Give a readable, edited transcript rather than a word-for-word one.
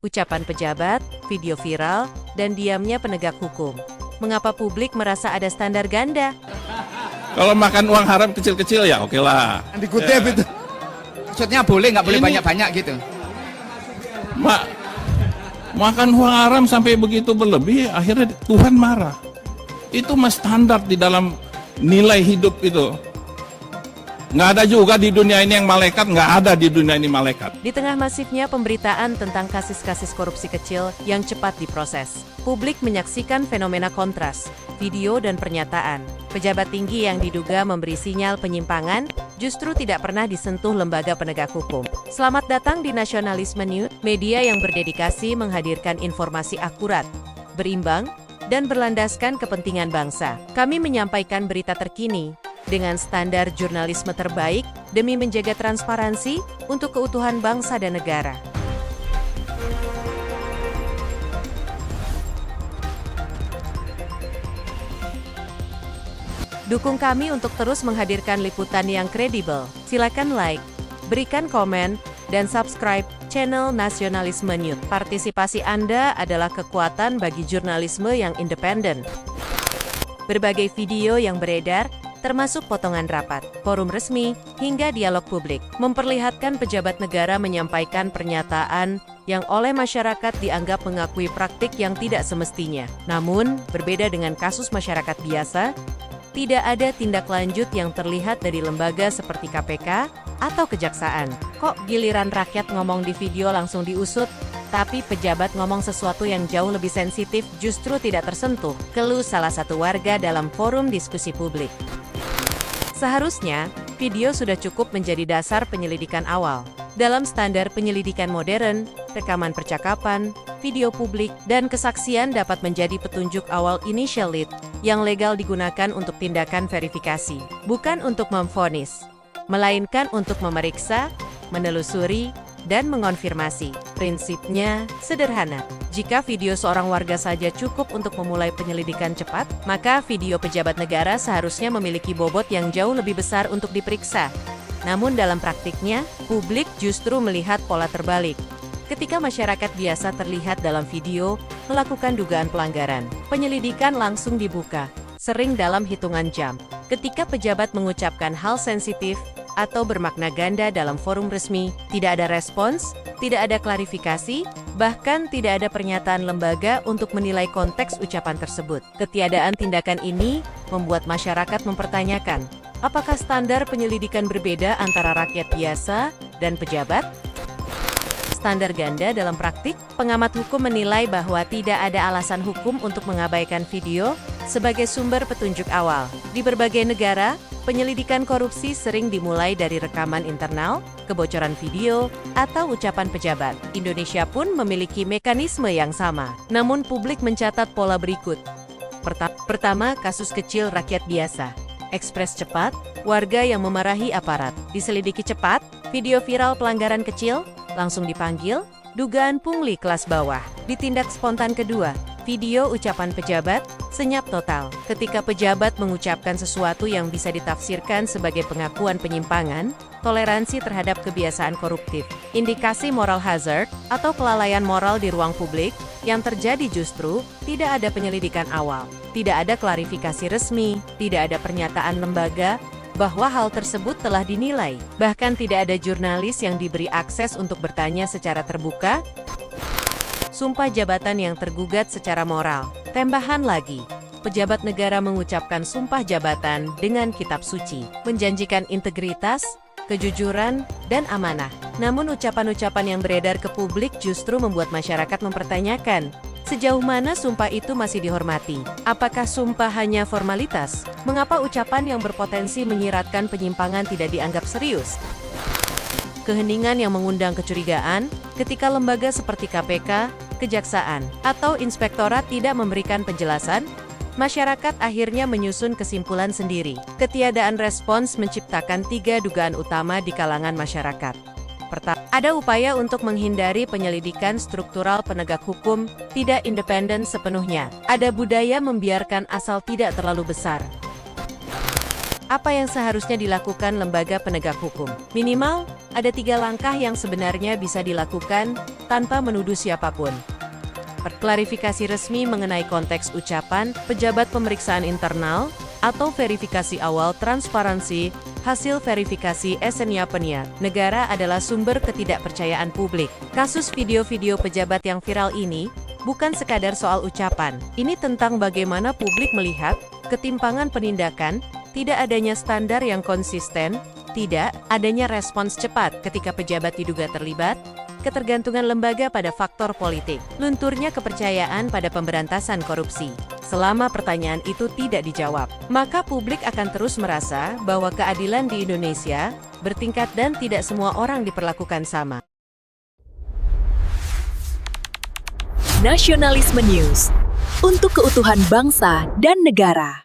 ucapan pejabat, video viral, dan diamnya penegak hukum. Mengapa publik merasa ada standar ganda? Kalau makan uang haram kecil-kecil ya oke lah. Dikutip Ya. itu. Maksudnya boleh nggak boleh Ini- banyak-banyak gitu. Makan uang haram sampai begitu berlebih, akhirnya Tuhan marah. Itu mas standar di dalam nilai hidup itu. Nggak ada juga di dunia ini yang malaikat, nggak ada di dunia ini malaikat. Di tengah masifnya pemberitaan tentang kasus-kasus korupsi kecil yang cepat diproses, publik menyaksikan fenomena kontras, video dan pernyataan. Pejabat tinggi yang diduga memberi sinyal penyimpangan justru tidak pernah disentuh lembaga penegak hukum. Selamat datang di Nasionalisme News, media yang berdedikasi menghadirkan informasi akurat, berimbang, dan berlandaskan kepentingan bangsa. Kami menyampaikan berita terkini dengan standar jurnalisme terbaik demi menjaga transparansi untuk keutuhan bangsa dan negara. Dukung kami untuk terus menghadirkan liputan yang kredibel. Silakan like, berikan komen, dan subscribe channel Nasionalisme News. Partisipasi Anda adalah kekuatan bagi jurnalisme yang independen. Berbagai video yang beredar, termasuk potongan rapat, forum resmi, hingga dialog publik, memperlihatkan pejabat negara menyampaikan pernyataan yang oleh masyarakat dianggap mengakui praktik yang tidak semestinya. Namun, berbeda dengan kasus masyarakat biasa, tidak ada tindak lanjut yang terlihat dari lembaga seperti KPK atau Kejaksaan. Kok giliran rakyat ngomong di video langsung diusut, tapi pejabat ngomong sesuatu yang jauh lebih sensitif justru tidak tersentuh? Keluh salah satu warga dalam forum diskusi publik. Seharusnya, video sudah cukup menjadi dasar penyelidikan awal. Dalam standar penyelidikan modern, rekaman percakapan, video publik, dan kesaksian dapat menjadi petunjuk awal initial lead yang legal digunakan untuk tindakan verifikasi, bukan untuk memvonis, melainkan untuk memeriksa, menelusuri, dan mengonfirmasi. Prinsipnya sederhana. Jika video seorang warga saja cukup untuk memulai penyelidikan cepat, maka video pejabat negara seharusnya memiliki bobot yang jauh lebih besar untuk diperiksa. Namun dalam praktiknya, publik justru melihat pola terbalik. Ketika masyarakat biasa terlihat dalam video melakukan dugaan pelanggaran, penyelidikan langsung dibuka, sering dalam hitungan jam. Ketika pejabat mengucapkan hal sensitif atau bermakna ganda dalam forum resmi, tidak ada respons, tidak ada klarifikasi, bahkan tidak ada pernyataan lembaga untuk menilai konteks ucapan tersebut. Ketiadaan tindakan ini membuat masyarakat mempertanyakan, apakah standar penyelidikan berbeda antara rakyat biasa dan pejabat? Standar ganda dalam praktik, pengamat hukum menilai bahwa tidak ada alasan hukum untuk mengabaikan video sebagai sumber petunjuk awal. Di berbagai negara, penyelidikan korupsi sering dimulai dari rekaman internal, kebocoran video, atau ucapan pejabat. Indonesia pun memiliki mekanisme yang sama. Namun publik mencatat pola berikut. Pertama, kasus kecil rakyat biasa. Ekspres cepat, warga yang memarahi aparat. Diselidiki cepat, video viral pelanggaran kecil, langsung dipanggil, dugaan pungli kelas bawah. Ditindak spontan kedua, video ucapan pejabat, senyap total. Ketika pejabat mengucapkan sesuatu yang bisa ditafsirkan sebagai pengakuan penyimpangan, toleransi terhadap kebiasaan koruptif, indikasi moral hazard, atau kelalaian moral di ruang publik, yang terjadi justru tidak ada penyelidikan awal, tidak ada klarifikasi resmi, tidak ada pernyataan lembaga bahwa hal tersebut telah dinilai. Bahkan tidak ada jurnalis yang diberi akses untuk bertanya secara terbuka. Sumpah jabatan yang tergugat secara moral. Tambahan lagi, pejabat negara mengucapkan sumpah jabatan dengan kitab suci, menjanjikan integritas, kejujuran, dan amanah. Namun ucapan-ucapan yang beredar ke publik justru membuat masyarakat mempertanyakan, sejauh mana sumpah itu masih dihormati? Apakah sumpah hanya formalitas? Mengapa ucapan yang berpotensi menyiratkan penyimpangan tidak dianggap serius? Keheningan yang mengundang kecurigaan ketika lembaga seperti KPK, Kejaksaan, atau Inspektorat tidak memberikan penjelasan, masyarakat akhirnya menyusun kesimpulan sendiri. Ketiadaan respons menciptakan 3 dugaan utama di kalangan masyarakat. Pertama, ada upaya untuk menghindari penyelidikan struktural penegak hukum tidak independen sepenuhnya. Ada budaya membiarkan asal tidak terlalu besar. Apa yang seharusnya dilakukan lembaga penegak hukum? Minimal, ada 3 langkah yang sebenarnya bisa dilakukan tanpa menuduh siapapun. Klarifikasi resmi mengenai konteks ucapan, pejabat pemeriksaan internal, atau verifikasi awal transparansi, hasil verifikasi esennya peniat. Negara adalah sumber ketidakpercayaan publik. Kasus video-video pejabat yang viral ini bukan sekadar soal ucapan. Ini tentang bagaimana publik melihat ketimpangan penindakan, tidak adanya standar yang konsisten, tidak adanya respons cepat ketika pejabat diduga terlibat, ketergantungan lembaga pada faktor politik, lunturnya kepercayaan pada pemberantasan korupsi. Selama pertanyaan itu tidak dijawab, maka publik akan terus merasa bahwa keadilan di Indonesia bertingkat dan tidak semua orang diperlakukan sama. Nasionalisme News, untuk keutuhan bangsa dan negara.